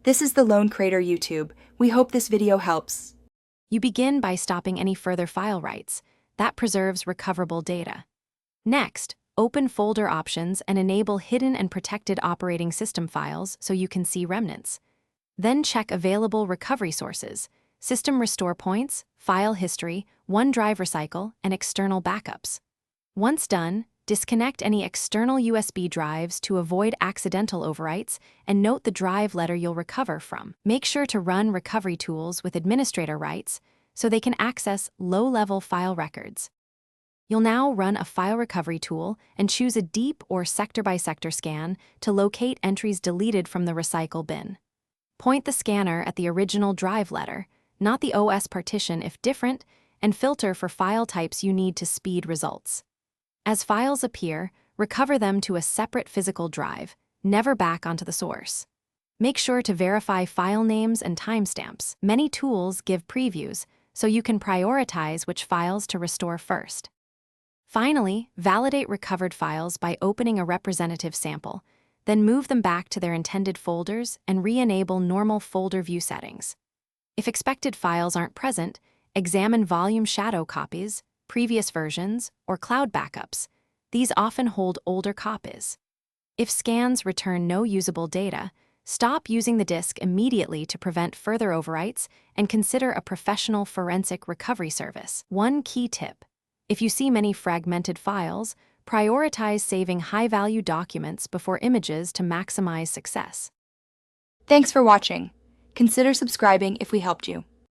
This is the Lone Crater YouTube. We hope this video helps. You begin by stopping any further file writes. That preserves recoverable data. Next, open folder options and enable hidden and protected operating system files so you can see remnants. Then check available recovery sources, system restore points, file history, OneDrive recycle, and external backups. Once done, disconnect any external USB drives to avoid accidental overwrites and note the drive letter you'll recover from. Make sure to run recovery tools with administrator rights so they can access low-level file records. You'll now run a file recovery tool and choose a deep or sector-by-sector scan to locate entries deleted from the recycle bin. Point the scanner at the original drive letter, not the OS partition if different, and filter for file types you need to speed results. As files appear, recover them to a separate physical drive, never back onto the source. Make sure to verify file names and timestamps. Many tools give previews, so you can prioritize which files to restore first. Finally, validate recovered files by opening a representative sample, then move them back to their intended folders and re-enable normal folder view settings. If expected files aren't present, examine volume shadow copies, previous versions, or cloud backups. These often hold older copies. If scans return no usable data, stop using the disk immediately to prevent further overwrites and consider a professional forensic recovery service. One key tip: if you see many fragmented files, prioritize saving high-value documents before images to maximize success. Thanks for watching. Consider subscribing if we helped you.